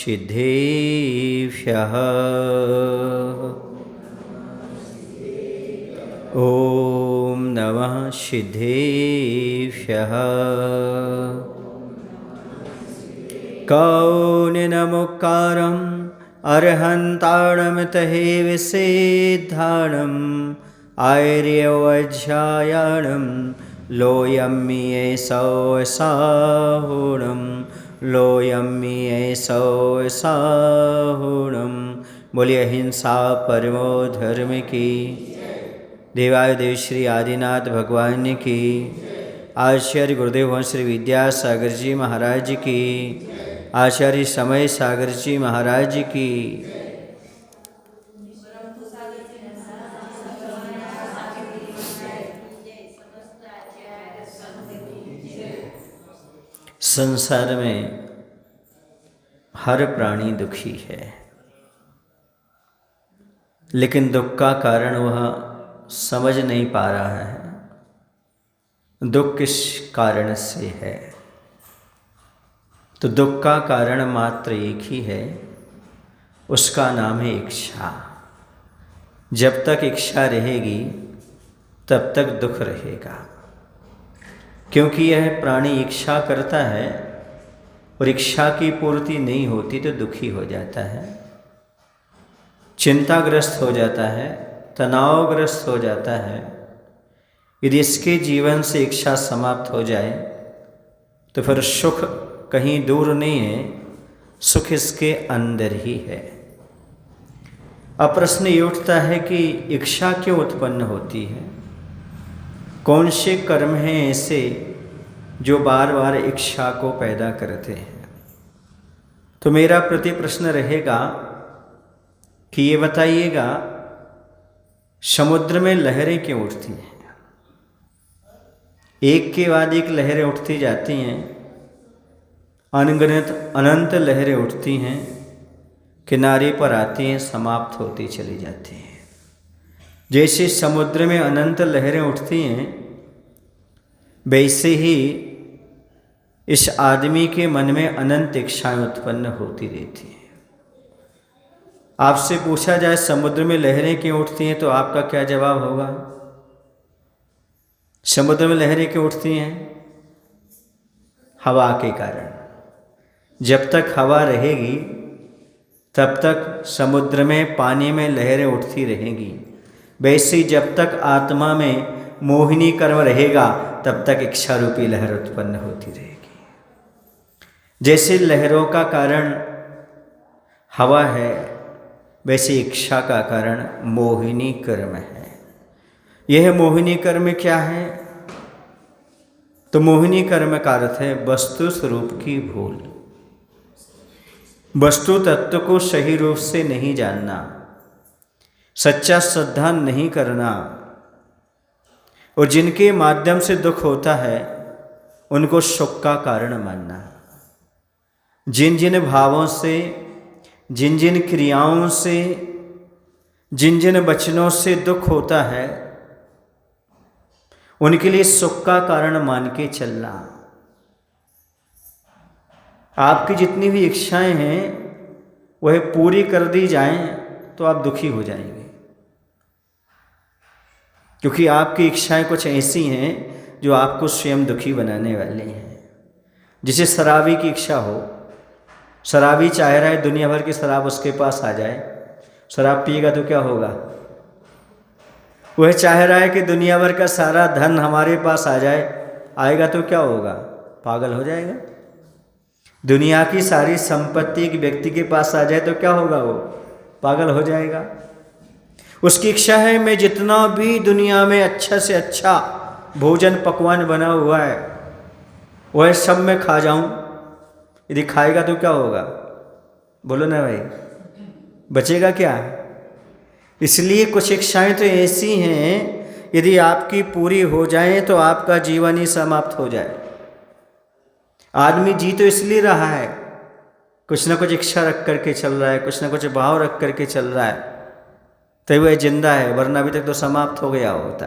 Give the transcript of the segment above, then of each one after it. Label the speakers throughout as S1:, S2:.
S1: सिद्धेभ्यः। ॐ नमः सिद्धेभ्यः। कौनिनमुक्कारम् अर्हन्ताणमतहे विसेद्धाणम् आर्यवज्झायाणं लोयम्मिये सौसाहुणं लोयम्मिये सौसाहुणं। बोलिए अहिंसा परमो धर्म की। देवादिदेव श्री आदिनाथ भगवान की। आचार्य गुरुदेव श्री विद्यासागर जी महाराज की। आचार्य समय सागर जी महाराज की। संसार में हर प्राणी दुखी है, लेकिन दुख का कारण वह समझ नहीं पा रहा है। दुख किस कारण से है? तो दुख का कारण मात्र एक ही है, उसका नाम है इच्छा। जब तक इच्छा रहेगी तब तक दुख रहेगा, क्योंकि यह प्राणी इच्छा करता है और इच्छा की पूर्ति नहीं होती तो दुखी हो जाता है, चिंताग्रस्त हो जाता है, तनावग्रस्त हो जाता है। यदि इसके जीवन से इच्छा समाप्त हो जाए तो फिर सुख कहीं दूर नहीं है, सुख इसके अंदर ही है। अब प्रश्न ये उठता है कि इच्छा क्यों उत्पन्न होती है? कौन से कर्म हैं ऐसे जो बार बार इच्छा को पैदा करते हैं? तो मेरा प्रति प्रश्न रहेगा कि ये बताइएगा, समुद्र में लहरें क्यों उठती हैं? एक के बाद एक लहरें उठती जाती हैं, अनगिनत अनंत लहरें उठती हैं, किनारे पर आती हैं, समाप्त होती चली जाती हैं। जैसे समुद्र में अनंत लहरें उठती हैं, वैसे ही इस आदमी के मन में अनंत इच्छाएं उत्पन्न होती रहती हैं। आपसे पूछा जाए समुद्र में लहरें क्यों उठती हैं, तो आपका क्या जवाब होगा? समुद्र में लहरें क्यों उठती हैं? हवा के कारण। जब तक हवा रहेगी तब तक समुद्र में पानी में लहरें उठती रहेंगी। वैसे ही जब तक आत्मा में मोहिनी कर्म रहेगा तब तक इच्छा रूपी लहर उत्पन्न होती रहेगी। जैसे लहरों का कारण हवा है, वैसे इच्छा का कारण मोहिनी कर्म है। यह मोहिनी कर्म क्या है? तो मोहिनी कर्म का अर्थ है वस्तु स्वरूप की भूल, वस्तु तत्व को सही रूप से नहीं जानना, सच्चा श्रद्धा नहीं करना, और जिनके माध्यम से दुख होता है उनको सुख का कारण मानना। जिन जिन भावों से, जिन जिन क्रियाओं से, जिन जिन वचनों से दुख होता है उनके लिए सुख का कारण मान के चलना। आपकी जितनी भी इच्छाएं हैं वह पूरी कर दी जाएं तो आप दुखी हो जाएंगे, क्योंकि आपकी इच्छाएं कुछ ऐसी हैं जो आपको स्वयं दुखी बनाने वाली हैं। जिसे शराबी की इच्छा हो, शराबी चाह रहा है दुनिया भर की शराब उसके पास आ जाए, शराब पिएगा तो क्या होगा? वह चाह रहा है कि दुनिया भर का सारा धन हमारे पास आ जाए, आएगा तो क्या होगा? पागल हो जाएगा। दुनिया की सारी संपत्ति एक व्यक्ति के पास आ जाए तो क्या होगा? वो पागल हो जाएगा। उसकी इच्छा है मैं जितना भी दुनिया में अच्छा से अच्छा भोजन पकवान बना हुआ है वह सब मैं खा जाऊं। यदि खाएगा तो क्या होगा? बोलो ना भाई, बचेगा क्या? इसलिए कुछ इच्छाएं तो ऐसी हैं यदि आपकी पूरी हो जाएं तो आपका जीवन ही समाप्त हो जाए। आदमी जी तो इसलिए रहा है, कुछ ना कुछ इच्छा रख करके चल रहा है, कुछ ना कुछ भाव रख करके चल रहा है, तो वह जिंदा है, वरना अभी तक तो समाप्त हो गया होता।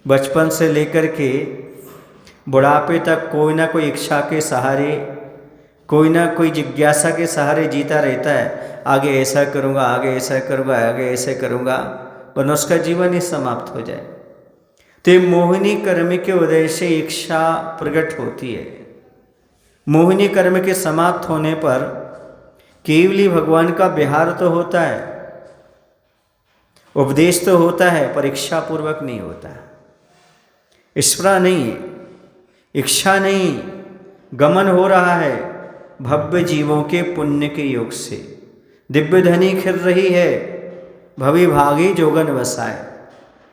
S1: बचपन से लेकर के बुढ़ापे तक कोई ना कोई इच्छा के सहारे कोई ना कोई जिज्ञासा के सहारे जीता रहता है, आगे ऐसा करूँगा, आगे ऐसा करूँगा, आगे ऐसे करूँगा, वरना उसका जीवन ही समाप्त हो जाए। तो ये मोहिनी कर्म के उदय से इच्छा प्रकट होती है। मोहिनी कर्म के समाप्त होने पर केवली भगवान का विहार तो होता है, उपदेश तो होता है, पर इच्छा पूर्वक नहीं होता। स्पृहा नहीं, इच्छा नहीं, गमन हो रहा है भव्य जीवों के पुण्य के योग से। दिव्य धनी खिल रही है, भवि भागी जोगन वसाए।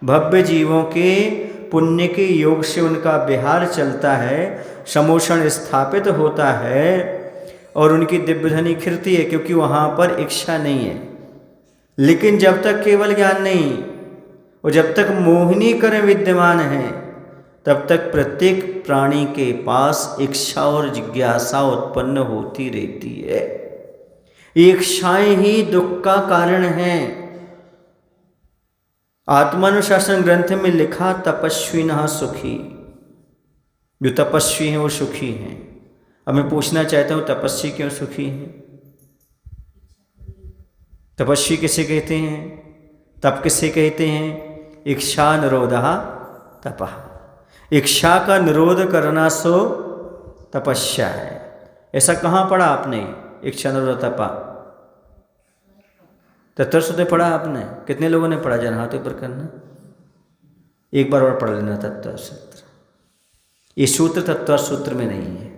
S1: भव्य जीवों के पुण्य के योग से उनका विहार चलता है, समोषण स्थापित होता है और उनकी दिव्य धनी खिलती है, क्योंकि वहाँ पर इच्छा नहीं है। लेकिन जब तक केवल ज्ञान नहीं और जब तक मोहिनी कर्म विद्यमान है, तब तक प्रत्येक प्राणी के पास इच्छा और जिज्ञासा उत्पन्न होती रहती है। इच्छाएं ही दुख का कारण है। आत्मानुशासन ग्रंथ में लिखा, तपस्विनः सुखी। जो तपस्वी हैं वो सुखी हैं। अब मैं पूछना चाहता हूँ, तपस्वी क्यों सुखी हैं? तपस्वी किसे कहते हैं? तप किसे कहते हैं? इच्छा निरोधः तपः। इच्छा का निरोध करना सो तपस्या है। ऐसा कहाँ पढ़ा आपने? इच्छा निरोध तपा तत्वसूत्र पढ़ा आपने? कितने लोगों ने पढ़ा? जरा हाथ ऊपर करना, एक बार और पढ़ लेना तत्वसूत्र। ये सूत्र तत्वसूत्र में नहीं है।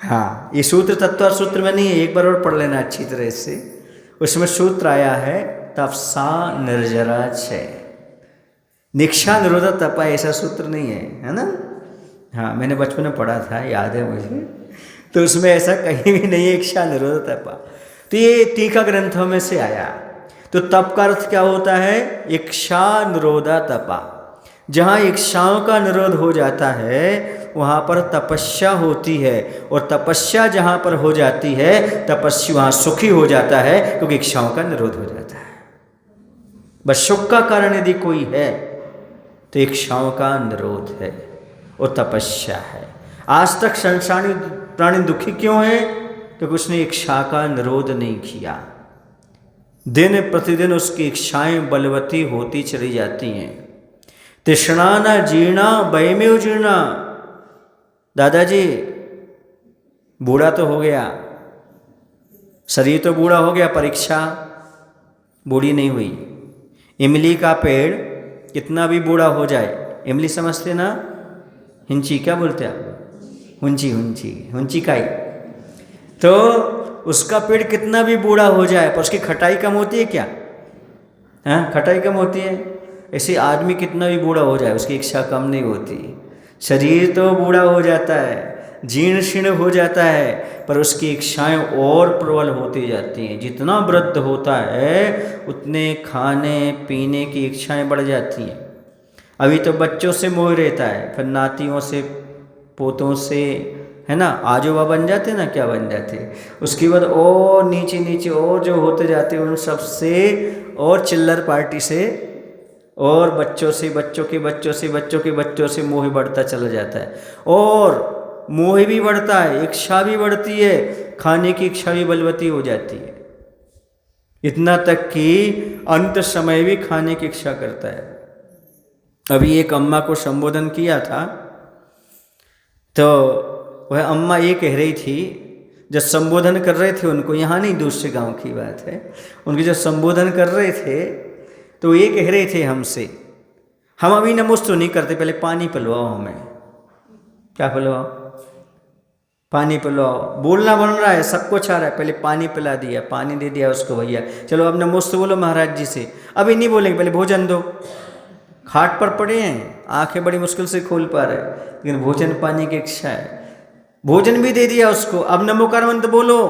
S1: हाँ, ये सूत्र तत्वसूत्र में नहीं है, एक बार और पढ़ लेना अच्छी तरह से। उसमें सूत्र आया है, तपसा निर्जरा छय। निक्षा निरोध तपा ऐसा सूत्र नहीं है ना? हाँ, मैंने बचपन में पढ़ा था, याद है मुझे। तो उसमें ऐसा कहीं भी नहीं है इच्छा निरोध तपा। तो ये टीका ग्रंथों में से आया। तो तप का अर्थ क्या होता है? इच्छा निरोधा तपा। जहाँ इच्छाओं का निरोध हो जाता है वहाँ पर तपस्या होती है, और तपस्या जहाँ पर हो जाती है तपस्वी वहाँ सुखी हो जाता है, क्योंकि इच्छाओं का निरोध हो जाता है। बस सुख का कारण यदि कोई है तो इच्छाओं का निरोध है और तपस्या है। आज तक संसारी प्राणी दुखी क्यों है? क्योंकि उसने इच्छा का निरोध नहीं किया। दिन प्रतिदिन उसकी इच्छाएं बलवती होती चली जाती हैं। तृष्णा न जीर्णा वयमेव जीर्णा। दादाजी बूढ़ा तो हो गया, शरीर तो बूढ़ा हो गया, परीक्षा बूढ़ी नहीं हुई। इमली का पेड़ कितना भी बूढ़ा हो जाए, इमली समझते ना? हिंची क्या बोलते आप? हुंची, हुंची, हुंची काई। तो उसका पेड़ कितना भी बूढ़ा हो जाए पर उसकी खटाई कम होती है क्या? हाँ, खटाई कम होती है। ऐसे आदमी कितना भी बूढ़ा हो जाए उसकी इच्छा कम नहीं होती। शरीर तो बूढ़ा हो जाता है, जीर्ण शीर्ण हो जाता है, पर उसकी इच्छाएं और प्रबल होती जाती हैं। जितना वृद्ध होता है उतने खाने पीने की इच्छाएं बढ़ जाती हैं। अभी तो बच्चों से मोह रहता है, फिर नातियों से, पोतों से, है ना, आजोबा बन जाते ना, क्या बन जाते। उसके बाद और नीचे नीचे और जो होते जाते उन सब से, और चिल्लर पार्टी से, और बच्चों से, बच्चों के बच्चों से, बच्चों के बच्चों से मोह बढ़ता चला जाता है। और मोह भी बढ़ता है, इच्छा भी बढ़ती है, खाने की इच्छा भी बलवती हो जाती है। इतना तक कि अंत समय भी खाने की इच्छा करता है। अभी एक अम्मा को संबोधन किया था तो वह अम्मा ये कह रही थी, जब संबोधन कर रहे थे उनको, यहाँ नहीं दूसरे गांव की बात है, उनके जब संबोधन कर रहे थे तो ये कह रहे थे हमसे, हम अभी नमोस्त नहीं करते, पहले पानी पिलवाओ हमें। क्या पिलवाओ? पानी पिलवाओ। बोलना बन रहा है, सब कुछ आ रहा है, पहले पानी पिला दिया, पानी दे दिया उसको, भैया चलो अब नमोस्त बोलो महाराज जी से। अभी नहीं बोलेंगे, पहले भोजन दो। खाट पर पड़े हैं, आंखें बड़ी मुश्किल से खोल पा रहे, लेकिन भोजन पाने की इच्छा है। भोजन भी दे दिया उसको, अब नमोकार मंत्र बोलो,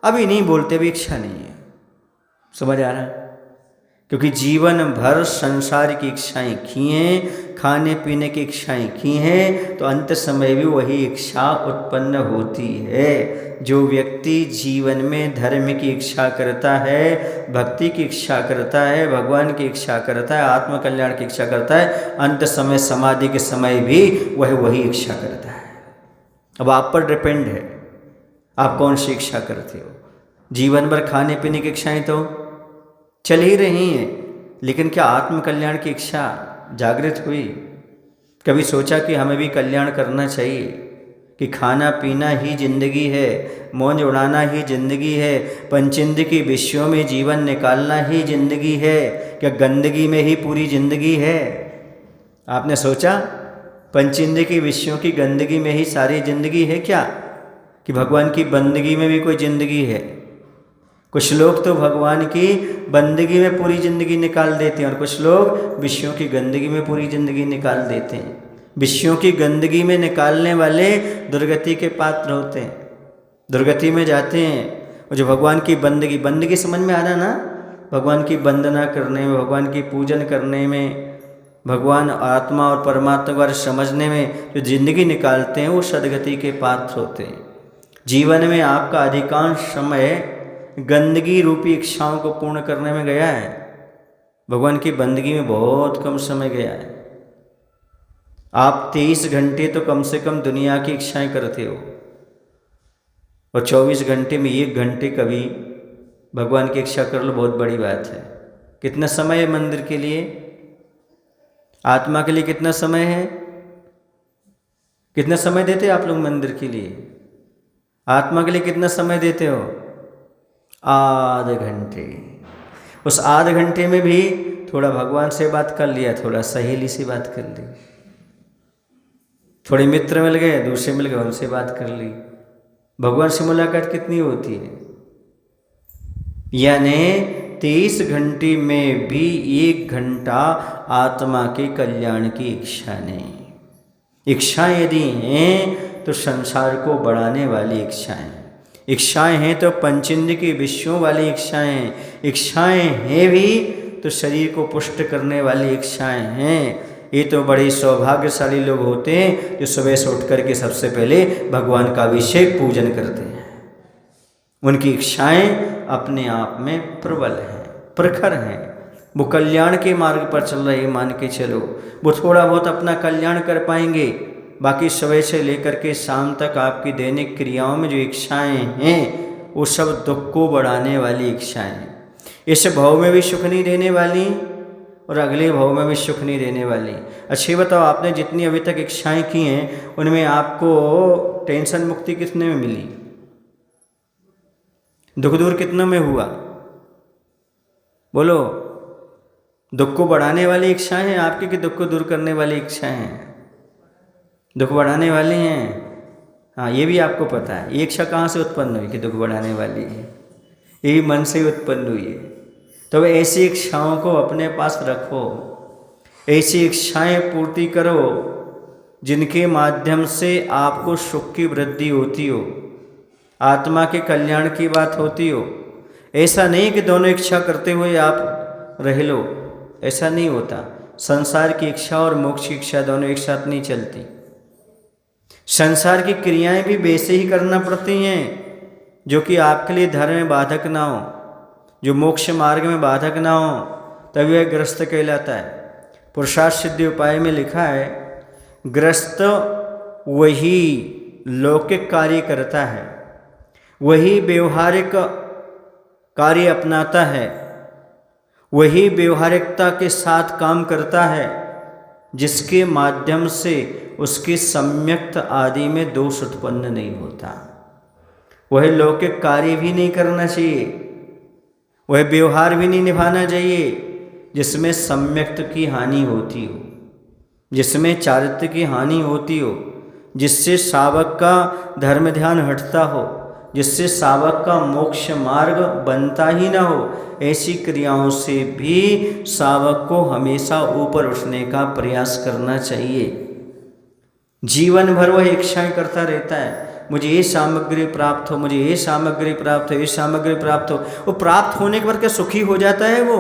S1: अभी नहीं बोलते, भी इच्छा नहीं है। समझ आ रहा है? क्योंकि जीवन भर संसार की इच्छाएं की हैं, खाने पीने की इच्छाएं की हैं, तो अंत समय भी वही इच्छा उत्पन्न होती है। जो व्यक्ति जीवन में धर्म की इच्छा करता है, भक्ति की इच्छा करता है, भगवान की इच्छा करता है, आत्मकल्याण की इच्छा करता है, अंत समय समाधि के समय भी वह वही इच्छा करता है। अब आप पर डिपेंड है आप कौन सी इच्छा करते हो। जीवन भर खाने पीने की इच्छाएं तो चल ही रही हैं, लेकिन क्या आत्म कल्याण की इच्छा जागृत हुई? कभी सोचा कि हमें भी कल्याण करना चाहिए, कि खाना पीना ही जिंदगी है, मौज उड़ाना ही जिंदगी है, पंचेंद्र की विषयों में जीवन निकालना ही जिंदगी है? क्या गंदगी में ही पूरी जिंदगी है? आपने सोचा पंचेंद्र की विषयों की गंदगी में ही सारी जिंदगी है क्या, कि भगवान की बंदगी में भी कोई जिंदगी है? कुछ लोग तो भगवान की बंदगी में पूरी ज़िंदगी निकाल देते हैं और कुछ लोग विषयों की गंदगी में पूरी ज़िंदगी निकाल देते हैं। विषयों की गंदगी में निकालने वाले दुर्गति के पात्र होते हैं, दुर्गति में जाते हैं। और जो भगवान की बंदगी, बंदगी समझ में आ रहा ना, भगवान की वंदना करने में, भगवान की पूजन करने में, भगवान आत्मा और परमात्मा के बारे समझने में जो जिंदगी निकालते हैं वो सदगति के पात्र होते हैं। जीवन में आपका अधिकांश समय गंदगी रूपी इच्छाओं को पूर्ण करने में गया है, भगवान की बंदगी में बहुत कम समय गया है। आप 23 घंटे तो कम से कम दुनिया की इच्छाएं करते हो और 24 घंटे में 1 घंटे कभी भगवान की इच्छा कर लो, बहुत बड़ी बात है। कितना समय है मंदिर के लिए? आत्मा के लिए कितना समय है? कितना समय देते आप लोग मंदिर के लिए? आत्मा के लिए कितना समय देते हो? आधे घंटे। उस आधे घंटे में भी थोड़ा भगवान से बात कर लिया, थोड़ा सहेली से बात कर ली, थोड़े मित्र मिल गए, दूसरे मिल गए, उनसे बात कर ली। भगवान से मुलाकात कितनी होती है? यानी 23 घंटे में भी 1 घंटा आत्मा के कल्याण की इच्छा नहीं। इच्छाएं यदि हैं तो संसार को बढ़ाने वाली इच्छाएं, इच्छाएं हैं तो पंचेंद्र की विषयों वाली इच्छाएं, इच्छाएं हैं भी तो शरीर को पुष्ट करने वाली इच्छाएं हैं। ये तो बड़े सौभाग्यशाली लोग होते हैं जो सुबह से उठ करके सबसे पहले भगवान का अभिषेक पूजन करते हैं। उनकी इच्छाएं अपने आप में प्रबल हैं, प्रखर हैं, वो कल्याण के मार्ग पर चल रहे, मान के चलो। वो थोड़ा बहुत अपना कल्याण कर पाएंगे, बाकी सुबह से लेकर के शाम तक आपकी दैनिक क्रियाओं में जो इच्छाएं हैं वो सब दुख को बढ़ाने वाली इच्छाएं, इस भाव में भी सुख नहीं देने वाली और अगले भाव में भी सुख नहीं देने वाली। अच्छी बताओ, आपने जितनी अभी तक इच्छाएं की हैं उनमें आपको टेंशन मुक्ति कितने में मिली? दुख दूर कितनों में हुआ? बोलो। दुख को बढ़ाने वाली इच्छाएं हैं आपकी कि दुख को दूर करने वाली इच्छाएं हैं? दुख बढ़ाने वाली हैं। हाँ, ये भी आपको पता है। ये इच्छा कहाँ से उत्पन्न हुई कि दुख बढ़ाने वाली है? ये भी मन से ही उत्पन्न हुई है। तो ऐसी इच्छाओं को अपने पास रखो, ऐसी इच्छाएं पूर्ति करो जिनके माध्यम से आपको सुख की वृद्धि होती हो, आत्मा के कल्याण की बात होती हो। ऐसा नहीं कि दोनों इच्छा करते हुए आप रह लो, ऐसा नहीं होता। संसार की इच्छा और मोक्ष की इच्छा दोनों एक साथ नहीं चलती। संसार की क्रियाएं भी वैसे ही करना पड़ती हैं जो कि आपके लिए धर्म में बाधक ना हो, जो मोक्ष मार्ग में बाधक ना हो, तभी वह ग्रस्त कहलाता है। पुरुषार्थ सिद्धि उपाय में लिखा है, ग्रस्त वही लौकिक कार्य करता है, वही व्यवहारिक कार्य अपनाता है, वही व्यवहारिकता के साथ काम करता है जिसके माध्यम से उसके सम्यक्त आदि में दोष उत्पन्न नहीं होता। वह लौकिक कार्य भी नहीं करना चाहिए, वह व्यवहार भी नहीं निभाना चाहिए जिसमें सम्यक्त की हानि होती हो, जिसमें चारित्र्य की हानि होती हो, जिससे शावक का धर्म ध्यान हटता हो, जिससे शावक का मोक्ष मार्ग बनता ही ना हो। ऐसी क्रियाओं से भी शावक को हमेशा ऊपर उठने का प्रयास करना चाहिए। जीवन भर वह इच्छाएं करता रहता है, मुझे ये सामग्री प्राप्त हो, मुझे ये सामग्री प्राप्त हो, ये सामग्री प्राप्त हो। वो प्राप्त होने के बाद क्या सुखी हो जाता है वो?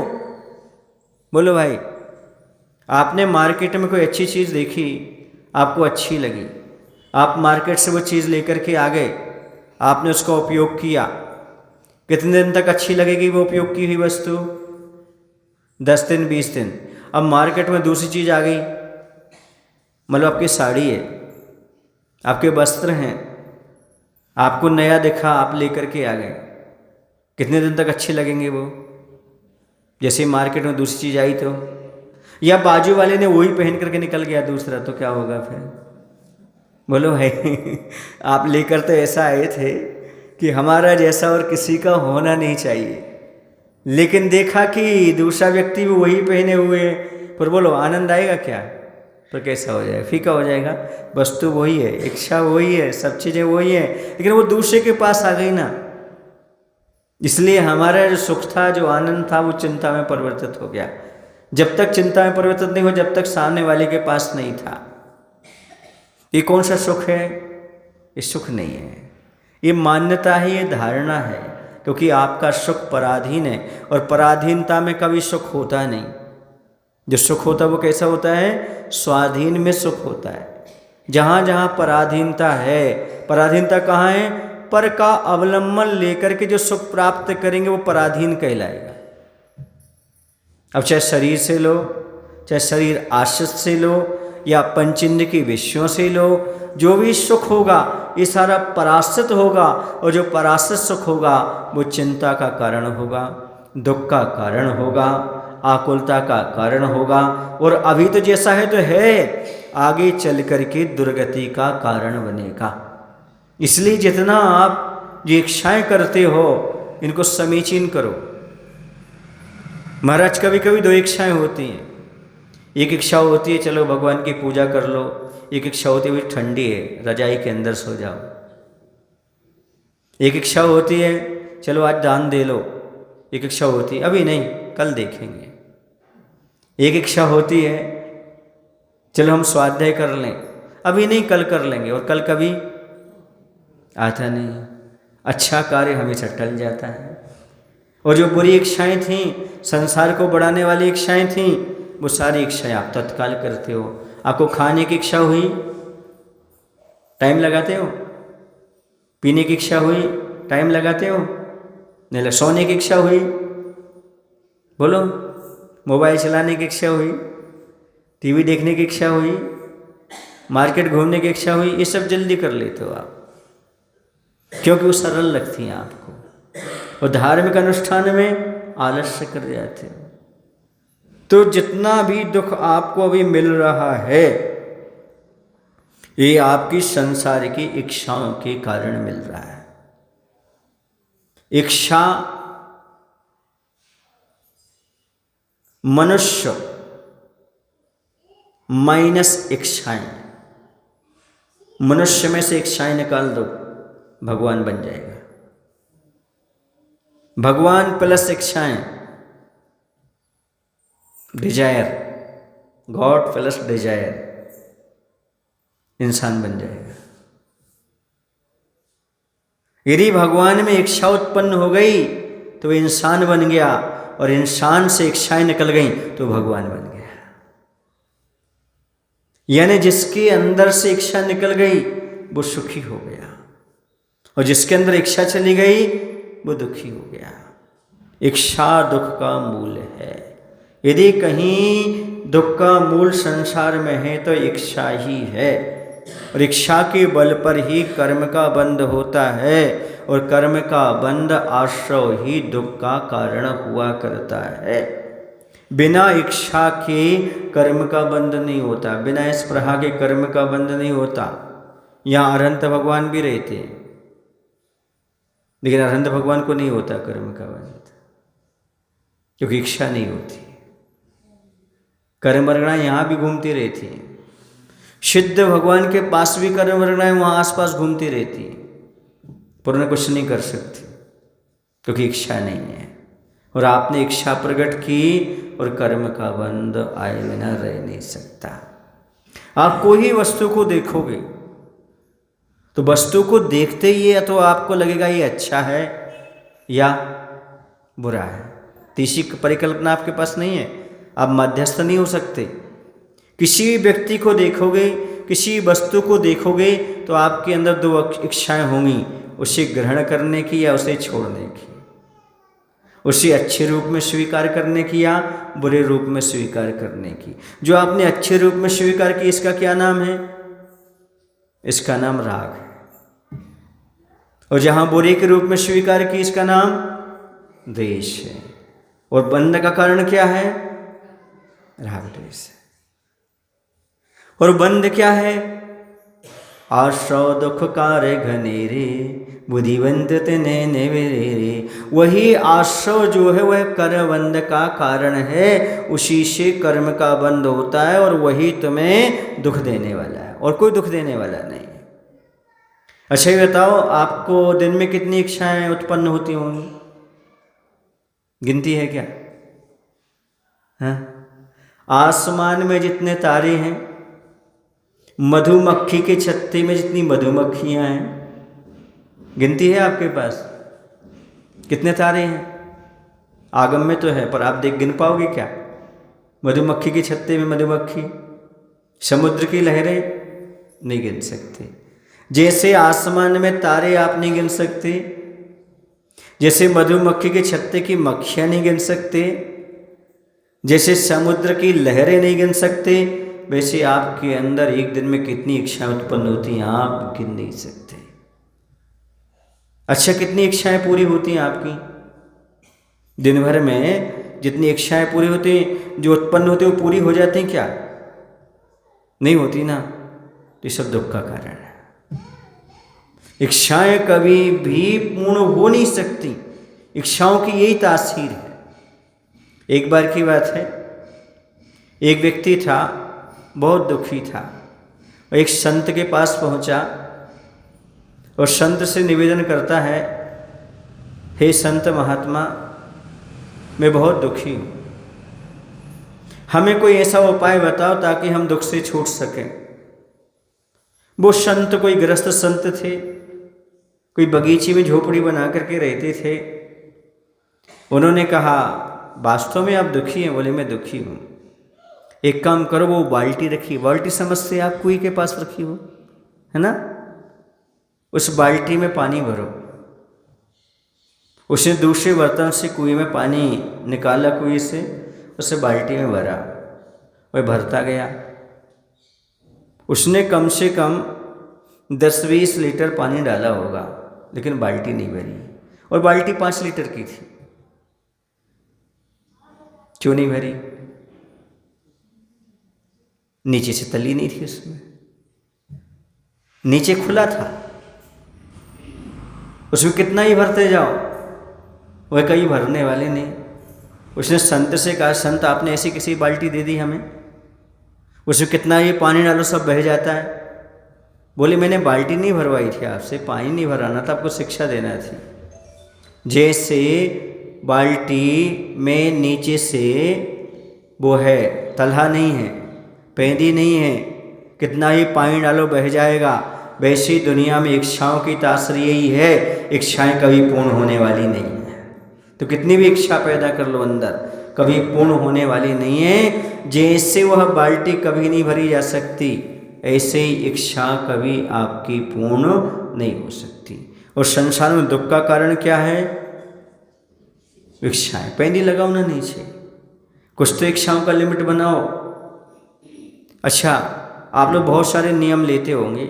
S1: बोलो भाई। आपने मार्केट में कोई अच्छी चीज़ देखी, आपको अच्छी लगी, आप मार्केट से वो चीज़ लेकर के आ गए, आपने उसका उपयोग किया। कितने दिन तक अच्छी लगेगी वो उपयोग की हुई वस्तु? 10 दिन, 20 दिन। अब मार्केट में दूसरी चीज़ आ गई, मतलब आपकी साड़ी है, आपके वस्त्र हैं, आपको नया दिखा, आप लेकर के आ गए, कितने दिन तक अच्छे लगेंगे वो? जैसे मार्केट में दूसरी चीज़ आई तो, या बाजू वाले ने वही पहन करके निकल गया दूसरा, तो क्या होगा फिर? बोलो है आप लेकर तो ऐसा आए थे कि हमारा जैसा और किसी का होना नहीं चाहिए, लेकिन देखा कि दूसरा व्यक्ति भी वही पहने हुए है, पर बोलो आनंद आएगा क्या? तो कैसा हो जाएगा? फीका हो जाएगा। वस्तु वही है, इच्छा वही है, सब चीज़ें वही है, लेकिन वो दूसरे के पास आ गई ना, इसलिए हमारा जो सुख था, जो आनंद था, वो चिंता में परिवर्तित हो गया। जब तक चिंता में परिवर्तित नहीं हो, जब तक सामने वाले के पास नहीं था। ये कौन सा सुख है? ये सुख नहीं है, ये मान्यता है, ये धारणा है, क्योंकि आपका सुख पराधीन है, और पराधीनता में कभी सुख होता नहीं। जो सुख होता है वो कैसा होता है? स्वाधीन में सुख होता है। जहाँ जहाँ पराधीनता है, पराधीनता कहाँ है? पर का अवलंबन लेकर के जो सुख प्राप्त करेंगे वो पराधीन कहलाएगा। अब चाहे शरीर से लो, चाहे शरीर आश्रित से लो, या पंचेंद्रिय की विषयों से लो, जो भी सुख होगा ये सारा पराश्रित होगा, और जो पराश्रित सुख होगा वो चिंता का कारण होगा, दुख का कारण होगा, आकुलता का कारण होगा, और अभी तो जैसा है तो है, आगे चल करके दुर्गति का कारण बनेगा। इसलिए जितना आप जो इच्छाएं करते हो इनको समीचीन करो। महाराज कभी कभी दो इच्छाएं होती हैं। एक इच्छा होती है चलो भगवान की पूजा कर लो, एक इच्छा होती है ठंडी है रजाई के अंदर सो जाओ। एक इच्छा होती है चलो आज दान दे लो, एक इच्छा होती है अभी नहीं कल देखेंगे। एक इच्छा होती है चलो हम स्वाध्याय कर लें, अभी नहीं कल कर लेंगे, और कल कभी आता नहीं। अच्छा कार्य हमेशा टल जाता है। और जो बुरी इच्छाएं थीं, संसार को बढ़ाने वाली इच्छाएं थीं, वो सारी इच्छाएं आप तत्काल करते हो। आपको खाने की इच्छा हुई, टाइम लगाते हो। पीने की इच्छा हुई, टाइम लगाते हो। नहीं, सोने की इच्छा हुई, बोलो। मोबाइल चलाने की इच्छा हुई, टीवी देखने की इच्छा हुई, मार्केट घूमने की इच्छा हुई, ये सब जल्दी कर लेते हो आप, क्योंकि वो सरल लगती हैं आपको। और धार्मिक अनुष्ठान में आलस्य कर जाते हो। तो जितना भी दुख आपको अभी मिल रहा है ये आपकी संसार की इच्छाओं के कारण मिल रहा है। इच्छा मनुष्य माइनस इच्छाएं, मनुष्य में से इच्छाएं निकाल दो, भगवान बन जाएगा। भगवान प्लस इच्छाएं, डिजायर, गॉड प्लस डिजायर, इंसान बन जाएगा। यदि भगवान में इच्छा उत्पन्न हो गई तो वो इंसान बन गया, और इंसान से इच्छाएं निकल गई तो भगवान बन गया। यानी जिसके अंदर से इच्छा निकल गई वो सुखी हो गया, और जिसके अंदर इच्छा चली गई वो दुखी हो गया। इच्छा दुख का मूल है। यदि कहीं दुख का मूल संसार में है तो इच्छा ही है, और इच्छा के बल पर ही कर्म का बंध होता है, और कर्म का बंध आश्रय ही दुख का कारण हुआ करता है। बिना इच्छा के कर्म का बंध नहीं होता, बिना स्पृहा के कर्म का बंध नहीं होता। यहाँ अरहंत भगवान भी रहते हैं, लेकिन अरहंत भगवान को नहीं होता कर्म का बंध, क्योंकि इच्छा नहीं होती। कर्म वर्गणाएं यहाँ भी घूमती रहती हैं। सिद्ध भगवान के पास भी कर्म वर्गणाएं वहाँ आसपास घूमती रहती हैं, पर उन्हें कुछ नहीं कर सकती, क्योंकि इच्छा नहीं है। और आपने इच्छा प्रकट की और कर्म का बंध आए बिना रह नहीं सकता। आप कोई ही वस्तु को देखोगे तो वस्तु को देखते ही या तो आपको लगेगा ये अच्छा है या बुरा है। तीसरी परिकल्पना आपके पास नहीं है, आप मध्यस्थ नहीं हो सकते। किसी भी व्यक्ति को देखोगे, किसी वस्तु को देखोगे तो आपके अंदर दो इच्छाएं होंगी, उसे ग्रहण करने की या उसे छोड़ने की, उसे अच्छे रूप में स्वीकार करने की या बुरे रूप में स्वीकार करने की। जो आपने अच्छे रूप में स्वीकार की इसका क्या नाम है? इसका नाम राग है। और जहाँ बुरे के रूप में स्वीकार की, इसका नाम द्वेष है। और बंध का कारण क्या है? राग द्वेष है। और बंध क्या है? आश्रव दुख कार्य घनेरे, बुद्धिवंत तेने नेवेरे। वही आश्रव जो है वह कर्म बंध का कारण है, उसी से कर्म का बंध होता है और वही तुम्हें दुख देने वाला है, और कोई दुख देने वाला नहीं। अच्छा ये बताओ, आपको दिन में कितनी इच्छाएं उत्पन्न होती होंगी? गिनती है क्या? हाँ? आसमान में जितने तारे हैं, मधुमक्खी के छत्ते में जितनी मधुमक्खियां हैं, गिनती है आपके पास? कितने तारे हैं? आगम में तो है, पर आप गिन पाओगे क्या? मधुमक्खी के छत्ते में मधुमक्खी, समुद्र की लहरें नहीं गिन सकते। जैसे आसमान में तारे आप नहीं गिन सकते, जैसे मधुमक्खी के छत्ते की मक्खियाँ नहीं गिन सकते, जैसे समुद्र की लहरें नहीं गिन सकते, वैसे आपके अंदर एक दिन में कितनी इच्छाएं उत्पन्न होती हैं आप गिन नहीं सकते। अच्छा, कितनी इच्छाएं पूरी होती हैं आपकी? दिन भर में जितनी इच्छाएं पूरी होती हैं, जो उत्पन्न होती है, वो पूरी हो जाती हैं क्या? नहीं होती ना। तो ये सब दुख का कारण है। इच्छाएं कभी भी पूर्ण हो नहीं सकती। इच्छाओं की यही तासीर है। एक बार की बात है, एक व्यक्ति था, बहुत दुखी था, और एक संत के पास पहुंचा और संत से निवेदन करता है, हे संत महात्मा, मैं बहुत दुखी हूँ, हमें कोई ऐसा उपाय बताओ ताकि हम दुख से छूट सकें। वो संत कोई गृहस्थ संत थे, कोई बगीचे में झोपड़ी बना करके रहते थे। उन्होंने कहा, वास्तव में आप दुखी हैं? बोले, मैं दुखी हूँ। एक काम करो, वो बाल्टी रखी, बाल्टी समझते आप, कुएं के पास रखी हो, है ना? उस बाल्टी में पानी भरो। उसने दूसरे बर्तन से कुएं में पानी निकाला, कुएं से उसे बाल्टी में भरा, वह भरता गया। उसने कम से कम 10-20 लीटर पानी डाला होगा, लेकिन बाल्टी नहीं भरी। और बाल्टी 5 लीटर की थी। क्यों नहीं भरी? नीचे से तली नहीं थी, उसमें नीचे खुला था। उसमें कितना ही भरते जाओ, वह कहीं भरने वाले नहीं। उसने संत से कहा, संत आपने ऐसी किसी बाल्टी दे दी हमें, उसमें कितना ही पानी डालो सब बह जाता है। बोले, मैंने बाल्टी नहीं भरवाई थी आपसे, पानी नहीं भराना था, आपको शिक्षा देना थी। जैसे बाल्टी में नीचे से वो है, तलहा नहीं है, पेंदी नहीं है, कितना ही पानी डालो बह जाएगा, वैसी दुनिया में इच्छाओं की तासीर यही है, इच्छाएं कभी पूर्ण होने वाली नहीं है। तो कितनी भी इच्छा पैदा कर लो अंदर, कभी पूर्ण होने वाली नहीं है। जैसे वह बाल्टी कभी नहीं भरी जा सकती, ऐसे ही इच्छा कभी आपकी पूर्ण नहीं हो सकती। और संसार में दुख का कारण क्या है? इच्छाएं। पेंदी लगाओ ना नीचे, कुछ तो इच्छाओं का लिमिट बनाओ। अच्छा, आप लोग बहुत सारे नियम लेते होंगे,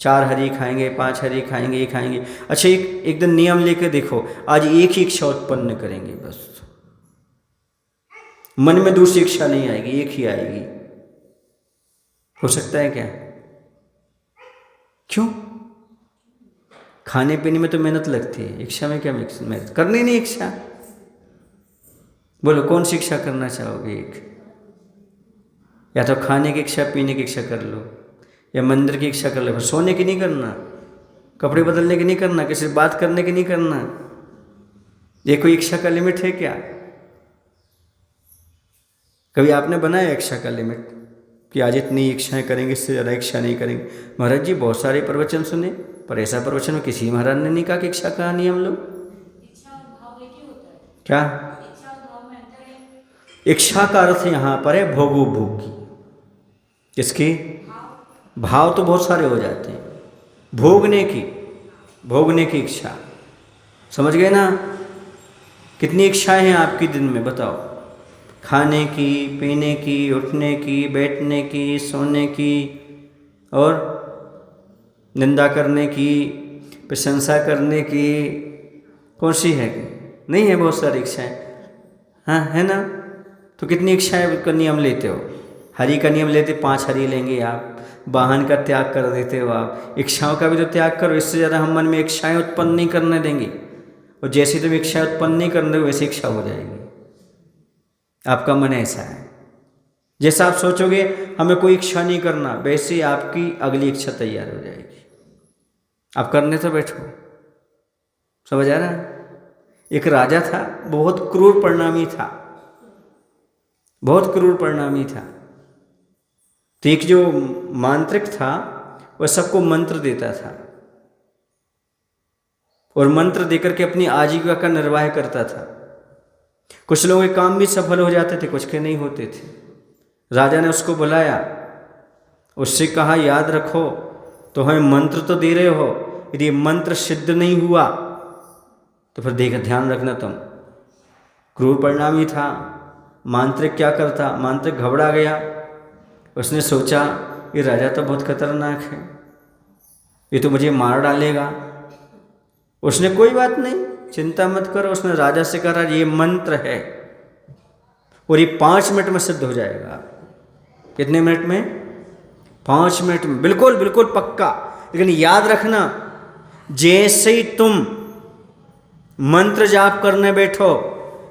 S1: 4 हरी खाएंगे, 5 हरी खाएंगे, ये खाएंगे। अच्छा, एक दिन नियम लेके देखो, आज एक ही इच्छा उत्पन्न करेंगे बस, मन में दूसरी इच्छा नहीं आएगी, एक ही आएगी। हो सकता है क्या? क्यों? खाने पीने में तो मेहनत लगती है, इच्छा में क्या मेहनत करनी नहीं? इच्छा बोलो, कौन सी इच्छा करना चाहोगे? एक या तो खाने की इच्छा, पीने की इच्छा कर लो, या मंदिर की इच्छा कर लो। फिर सोने की नहीं करना, कपड़े बदलने की नहीं करना, किसी से बात करने की नहीं करना। ये कोई इच्छा का लिमिट है क्या? कभी आपने बनाया इच्छा का लिमिट कि आज इतनी इच्छाएं करेंगे, इससे ज़्यादा इच्छा नहीं करेंगे? महाराज जी बहुत सारे प्रवचन सुने, पर ऐसा प्रवचन में किसी महाराज ने नहीं कहा कि इच्छा का नियम लो। क्या इच्छा का अर्थ यहाँ पर है भोगो भोग की। किसकी? भाव तो बहुत सारे हो जाते हैं, भोगने की इच्छा। समझ गए ना? कितनी इच्छाएं हैं आपकी दिन में बताओ? खाने की, पीने की, उठने की, बैठने की, सोने की, और निंदा करने की, प्रशंसा करने की कौन सी है? नहीं है, बहुत सारी इच्छाएं। हाँ है ना? तो कितनी इच्छाएं का नियम लेते हो? हरि का नियम लेते 5 हरि लेंगे आप, वाहन का त्याग कर देते हो आप, इच्छाओं का भी तो त्याग करो। इससे ज़्यादा हम मन में इच्छाएं उत्पन्न नहीं करने देंगे, और जैसी तुम इच्छाएं उत्पन्न नहीं करने दोगे वैसी इच्छा हो जाएगी। आपका मन ऐसा है, जैसा आप सोचोगे हमें कोई इच्छा नहीं करना, वैसे ही आपकी अगली इच्छा तैयार हो जाएगी। आप करने तो बैठो। समझ आ रहा है? एक राजा था, बहुत क्रूर परिणामी था, बहुत क्रूर परिणामी था। तो एक जो मांत्रिक था वह सबको मंत्र देता था, और मंत्र देकर के अपनी आजीविका का निर्वाह करता था। कुछ लोगों के काम भी सफल हो जाते थे, कुछ के नहीं होते थे। राजा ने उसको बुलाया, उससे कहा याद रखो तो हमें मंत्र तो दे रहे हो, यदि मंत्र सिद्ध नहीं हुआ तो फिर देखा, ध्यान रखना तुम। क्रूर परिणामी था। मांत्रिक क्या करता? मांत्रिक घबरा गया। उसने सोचा ये राजा तो बहुत खतरनाक है, ये तो मुझे मार डालेगा। उसने कोई बात नहीं, चिंता मत करो, उसने राजा से कहा ये मंत्र है और ये 5 मिनट में सिद्ध हो जाएगा। कितने मिनट में? 5 मिनट में, बिल्कुल बिल्कुल पक्का। लेकिन याद रखना, जैसे ही तुम मंत्र जाप करने बैठो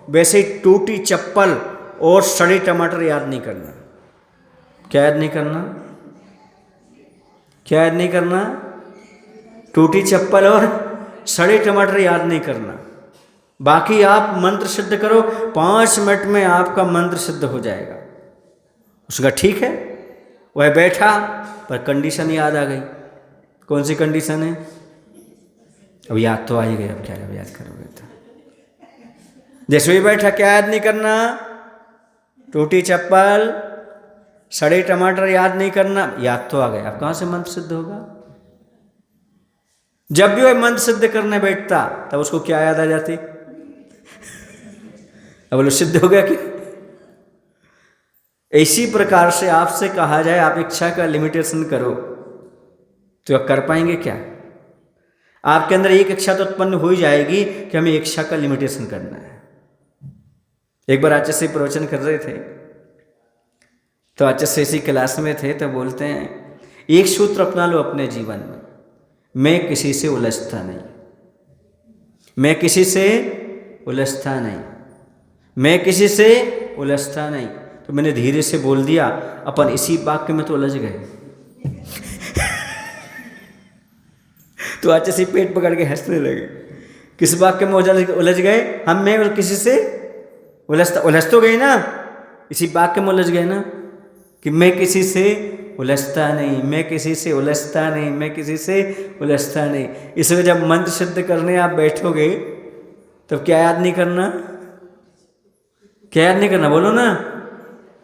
S1: वैसे ही टूटी चप्पल और सड़े टमाटर याद नहीं करना। क्या याद नहीं करना? क्या याद नहीं करना? टूटी चप्पल और सड़े टमाटर याद नहीं करना। बाकी आप मंत्र सिद्ध करो, 5 मिनट में आपका मंत्र सिद्ध हो जाएगा। उसका ठीक है, वह बैठा, पर कंडीशन याद आ गई। कौन सी कंडीशन है? अब याद तो आ ही गई, अब क्या याद करोगे? तो जैसे ही बैठा, क्या याद नहीं करना? टूटी चप्पल, सड़े टमाटर याद नहीं करना। याद तो आ गया, अब कहाँ से मंत्र सिद्ध होगा? जब भी वह मंत्र सिद्ध करने बैठता तब उसको क्या याद आ जाती? अब बोलो सिद्ध हो गया क्या? इसी प्रकार से आपसे कहा जाए आप इच्छा का लिमिटेशन करो तो आप कर पाएंगे क्या? आपके अंदर एक इच्छा तो उत्पन्न हो ही जाएगी कि हमें इच्छा का लिमिटेशन करना है। एक बार आचार्य से प्रवचन कर रहे थे, तो आचार्य से इसी क्लास में थे, तो बोलते हैं एक सूत्र अपना लो अपने जीवन में, मैं किसी से उलझता नहीं, मैं किसी से उलझता नहीं, मैं किसी से उलझता नहीं। तो मैंने धीरे से बोल दिया, अपन इसी वाक्य में तो उलझ गए। तो आचार्य से पेट पकड़ के हंसने लगे। किस वाक्य में उलझ गए? हम मैं और किसी से उलझ तो गए ना, इसी वाक्य में उलझ गए ना कि मैं किसी से उलझता नहीं, मैं किसी से उलझता नहीं, मैं किसी से उलझता नहीं। इसलिए जब मंत्र सिद्ध करने आप बैठोगे तब क्या याद नहीं करना? क्या याद नहीं करना? बोलो ना।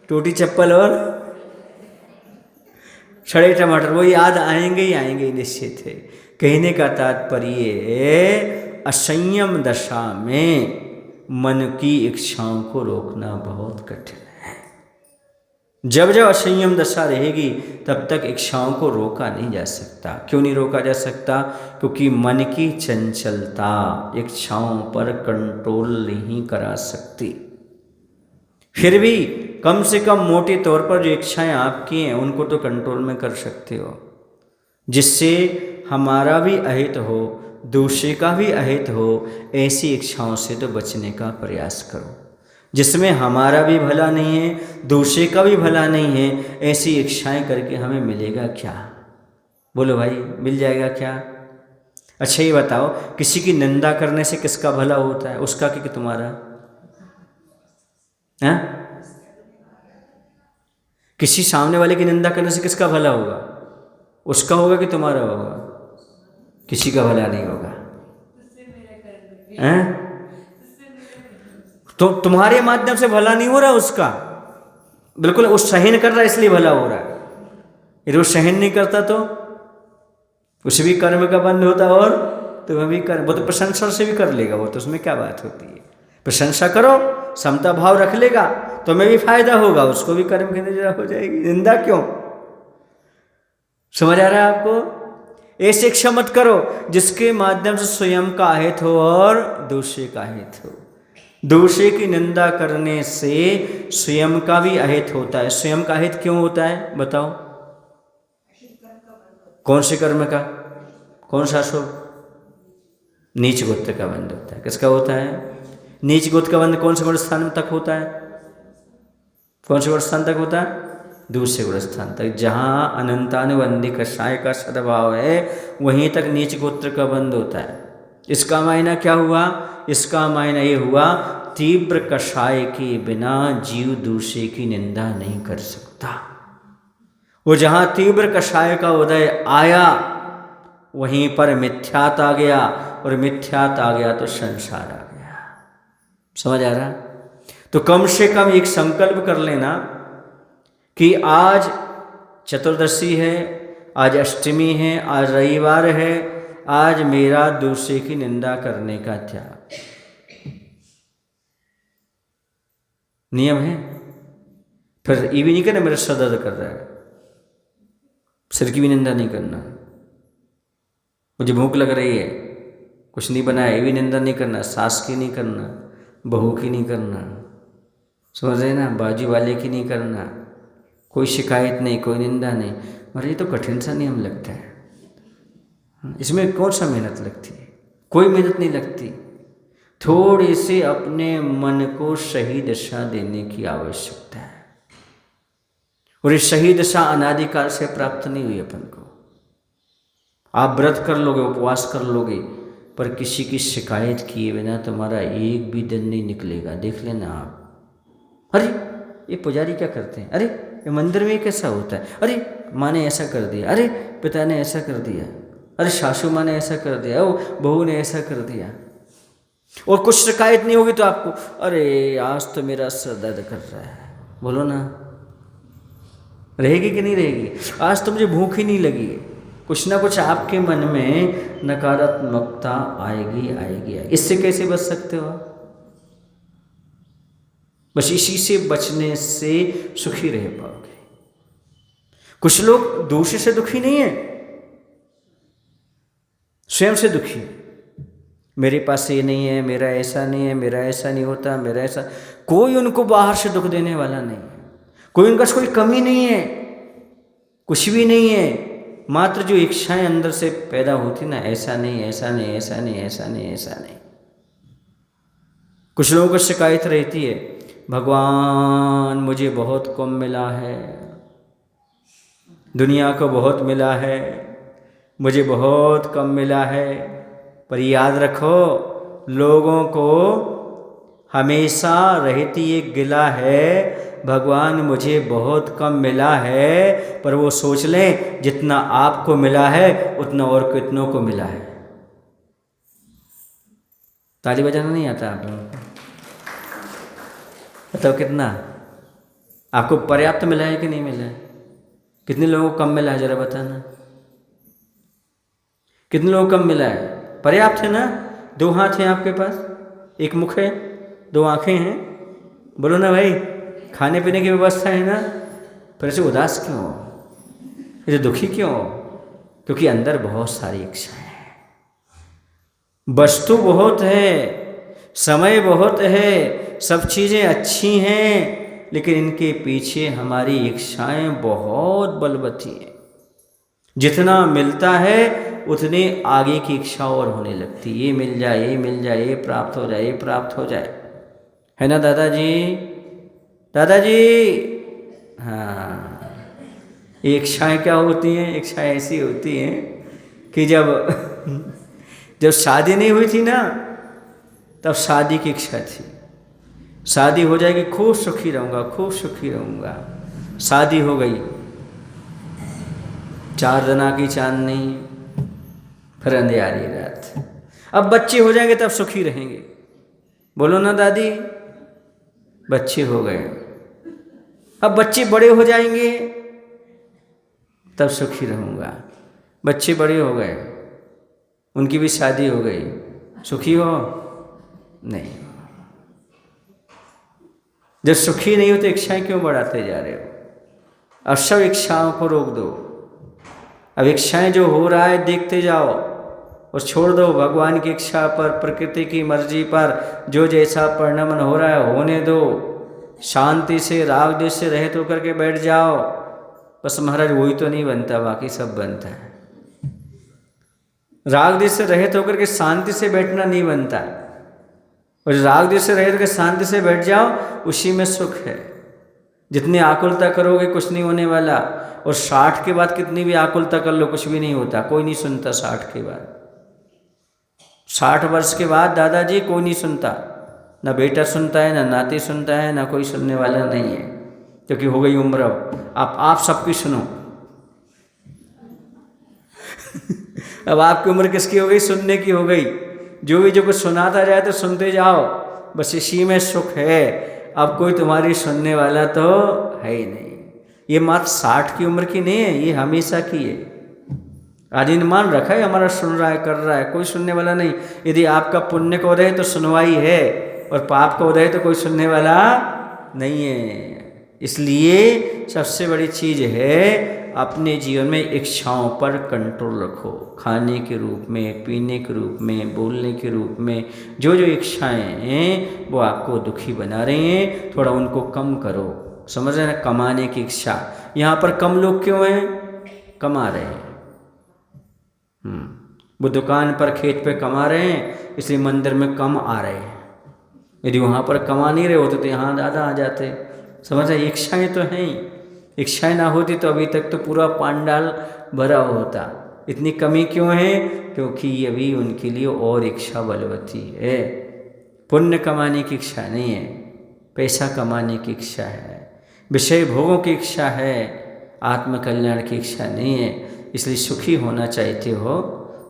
S1: टूटी चप्पल और सड़े टमाटर, वो याद आएंगे ही आएंगे, निश्चित है। कहने का तात्पर्य असंयम दशा में मन की इच्छाओं को रोकना बहुत कठिन है। जब जब असंयम दशा रहेगी तब तक इच्छाओं को रोका नहीं जा सकता। क्यों नहीं रोका जा सकता? क्योंकि मन की चंचलता इच्छाओं पर कंट्रोल नहीं करा सकती। फिर भी कम से कम मोटे तौर पर जो इच्छाएं आपकी हैं उनको तो कंट्रोल में कर सकते हो, जिससे हमारा भी अहित हो, दूसरे का भी अहित हो। ऐसी इच्छाओं से तो बचने का प्रयास करो जिसमें हमारा भी भला नहीं है, दूसरे का भी भला नहीं है। ऐसी इच्छाएं करके हमें मिलेगा क्या? बोलो भाई, मिल जाएगा क्या? अच्छा ये बताओ, किसी की निंदा करने से किसका भला होता है? उसका कि तुम्हारा? हैं? किसी सामने वाले की निंदा करने से किसका भला होगा? उसका होगा कि तुम्हारा होगा? किसी का भला नहीं होगा। हैं? तो तुम्हारे माध्यम से भला नहीं हो रहा उसका, बिल्कुल। वो सहन कर रहा है इसलिए भला हो रहा है। यदि वो सहन नहीं करता तो उसे भी कर्म का बंध होता और तुम्हें भी कर्म। वो तो प्रशंसा से भी कर लेगा, वो तो उसमें क्या बात होती है। प्रशंसा करो, समता भाव रख लेगा, तुम्हें भी फायदा होगा, उसको भी कर्म की नजर हो जाएगी। निंदा क्यों? समझ आ रहा है आपको? ऐसी इच्छा मत करो जिसके माध्यम से स्वयं का अहित हो और दूसरे का हित हो। दूसरे की निंदा करने से स्वयं का भी अहित होता है। स्वयं का अहित क्यों होता है बताओ? कौन से कर्म का? कौन सा शुभ? नीच गोत्र का बंध होता है। किसका होता है? नीच गोत्र का बंध कौन से गुण स्थान तक होता है? कौन से गुण स्थान तक होता है? दूसरे गुण स्थान तक। जहाँ अनंतानुबंधी कषाय का सद्भाव है वहीं तक नीच गोत्र का बंध होता है। इसका मायना क्या हुआ? इसका मायना ये हुआ तीव्र कषाय के बिना जीव दूसरे की निंदा नहीं कर सकता। वो जहाँ तीव्र कषाय का उदय आया वहीं पर मिथ्यात आ गया, और मिथ्यात आ गया तो संसार आ गया। समझ आ रहा? तो कम से कम एक संकल्प कर लेना कि आज चतुर्दशी है, आज अष्टमी है, आज रविवार है, आज मेरा दूसरे की निंदा करने का त्याग नियम है। फिर ये भी नहीं करना मेरा सर दर्द कर रहा है, सिर की भी निंदा नहीं करना। मुझे भूख लग रही है, कुछ नहीं बनाया, ये भी निंदा नहीं करना। सास की नहीं करना, बहू की नहीं करना, समझ रहे ना, बाजू वाले की नहीं करना। कोई शिकायत नहीं, कोई निंदा नहीं। और ये तो कठिन सा नियम लगता है। इसमें कौन सा मेहनत लगती है? कोई मेहनत नहीं लगती। थोड़ी सी अपने मन को सही दिशा देने की आवश्यकता है, और ये सही दिशा अनादिकाल से प्राप्त नहीं हुई अपन को। आप व्रत कर लोगे, उपवास कर लोगे, पर किसी की शिकायत किए बिना तुम्हारा एक भी दिन नहीं निकलेगा। देख लेना आप। अरे ये पुजारी क्या करते हैं, अरे ये मंदिर में कैसा होता है, अरे माँ ने ऐसा कर दिया, अरे पिता ने ऐसा कर दिया, अरे सासू माँ ने ऐसा कर दिया, ओ बहू ने ऐसा कर दिया। और कुछ शिकायत नहीं होगी तो आपको अरे आज तो मेरा सर दर्द कर रहा है। बोलो ना, रहेगी कि नहीं रहेगी? आज तो मुझे भूख ही नहीं लगी। कुछ ना कुछ आपके मन में नकारात्मकता आएगी आएगी। इससे कैसे बच सकते हो आप? बस इसी से बचने से सुखी रह पाओगे। कुछ लोग दूसरे से दुखी नहीं है, स्वयं से दुखी है। मेरे पास ये नहीं है, मेरा ऐसा नहीं है, मेरा ऐसा नहीं होता, मेरा ऐसा। कोई उनको बाहर से दुख देने वाला नहीं है, कोई उनका कोई कमी नहीं है, कुछ भी नहीं है। मात्र जो इच्छाएं अंदर से पैदा होती ना, ऐसा नहीं, ऐसा नहीं, ऐसा नहीं, ऐसा नहीं, ऐसा नहीं। कुछ लोगों को शिकायत रहती है, भगवान मुझे बहुत कम मिला है, दुनिया को बहुत मिला है, मुझे बहुत कम मिला है। पर याद रखो, लोगों को हमेशा रहती एक गिला है, भगवान मुझे बहुत कम मिला है। पर वो सोच लें जितना आपको मिला है उतना और कितनों को मिला है। ताली बजाना नहीं आता आप लोगों को? बताओ कितना आपको पर्याप्त मिला है कि नहीं मिला है? कितने लोगों को कम मिला है जरा बताना। कितने लोगों को कम मिला है? पर्याप्त है ना? 2 हाथ हैं आपके पास, 1 मुख है, 2 आंखें हैं। बोलो ना भाई, खाने पीने की व्यवस्था है ना? फिर ऐसे उदास क्यों हो, ऐसे दुखी क्यों हो? क्योंकि अंदर बहुत सारी इच्छाएं हैं, वस्तु बहुत है, समय बहुत है, सब चीज़ें अच्छी हैं, लेकिन इनके पीछे हमारी इच्छाएं बहुत बलवती हैं। जितना मिलता है उतने आगे की इच्छा और होने लगती। ये मिल जाए, ये मिल जाए, ये प्राप्त हो जाए, ये प्राप्त हो जाए, है ना दादाजी? दादाजी, हाँ। ये इच्छाएं क्या होती हैं? इच्छाएं ऐसी होती हैं कि जब शादी नहीं हुई थी ना, तब शादी की इच्छा थी, शादी हो जाएगी, खूब सुखी रहूँगा, खूब सुखी रहूँगा। शादी हो गई, 4 दिना की चांदनी, फिर अंधियारी रात। अब बच्चे हो जाएंगे तब सुखी रहेंगे। बोलो ना दादी, बच्चे हो गए, अब बच्चे बड़े हो जाएंगे तब सुखी रहूँगा। बच्चे बड़े हो गए, उनकी भी शादी हो गई, सुखी हो? नहीं। जब सुखी नहीं हो तो इच्छाएं क्यों बढ़ाते जा रहे हो? अब सब इच्छाओं को रोक दो। अब इच्छाएं जो हो रहा है देखते जाओ और छोड़ दो, भगवान की इच्छा पर, प्रकृति की मर्जी पर जो जैसा परिणमन हो रहा है होने दो। शांति से राग द्वेष से रहित होकर के बैठ जाओ। बस महाराज वही तो नहीं बनता, बाकी सब बनता है। राग द्वेष से रहित होकर के शांति से बैठना नहीं बनता, और राग द्वेष से रहित होकर शांति से बैठ जाओ, उसी में सुख है। जितनी आकुलता करोगे कुछ नहीं होने वाला, और 60 के बाद कितनी भी आकुलता कर लो कुछ भी नहीं होता, कोई नहीं सुनता 60 के बाद। 60 वर्ष के बाद दादाजी कोई नहीं सुनता, ना बेटा सुनता है, ना नाती सुनता है, ना कोई सुनने वाला नहीं है, क्योंकि हो गई उम्र। अब आप सबकी सुनो। अब आपकी उम्र किसकी हो गई? सुनने की हो गई। जो भी जो कुछ सुनाता जाए तो सुनते जाओ, बस इसी में सुख है। अब कोई तुम्हारी सुनने वाला तो है ही नहीं। ये मात्र 60 की उम्र की नहीं है, ये हमेशा की है। आदि मान रखा है हमारा, सुन रहा है, कर रहा है, कोई सुनने वाला नहीं। यदि आपका पुण्य का उदय तो सुनवाई है, और पाप का उदय तो कोई सुनने वाला नहीं है। इसलिए सबसे बड़ी चीज़ है अपने जीवन में इच्छाओं पर कंट्रोल रखो। खाने के रूप में, पीने के रूप में, बोलने के रूप में जो जो इच्छाएं हैं वो आपको दुखी बना रही हैं, थोड़ा उनको कम करो। समझ रहे हैं? कमाने की इच्छा, यहाँ पर कम लोग क्यों हैं? कमा रहे हैं। वो दुकान पर, खेत पे कमा रहे हैं, इसलिए मंदिर में कम आ रहे हैं। यदि वहाँ पर कमा नहीं रहे होते तो यहाँ ज़्यादा आ जाते। समझ रहे? इच्छाएँ तो हैं ही। इच्छाएँ ना होती तो अभी तक तो पूरा पांडाल भरा होता। इतनी कमी क्यों है? क्योंकि अभी उनके लिए और इच्छा बलवती है। पुण्य कमाने की इच्छा नहीं है, पैसा कमाने की इच्छा है, विषय भोगों की इच्छा है, आत्मकल्याण की इच्छा नहीं है। इसलिए सुखी होना चाहते हो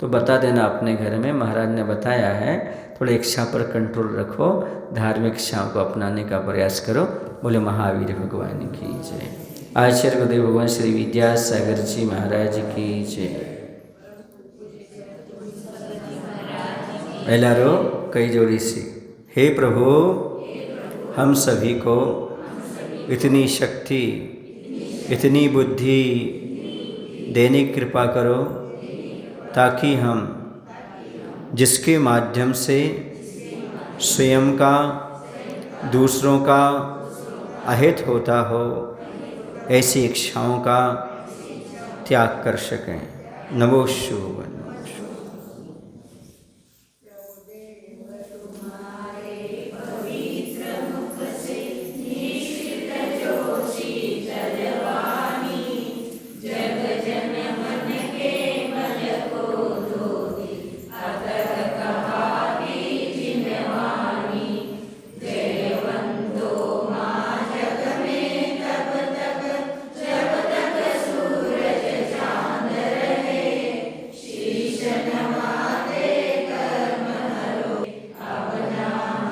S1: तो बता देना अपने घर में, महाराज ने बताया है। थोड़ा इच्छा पर कंट्रोल रखो, धार्मिक इच्छाओं को अपनाने का प्रयास करो। बोले महावीर भगवान की जय। आचार्य गुरुदेव भगवान श्री विद्यासागर जी महाराज की जय। एलारो कई जोड़ी से, हे प्रभु हम सभी को इतनी शक्ति, इतनी बुद्धि देने की कृपा करो, ताकि हम जिसके माध्यम से स्वयं का, दूसरों का अहित होता हो, ऐसी इच्छाओं का त्याग कर सकें। नमो शिवाय।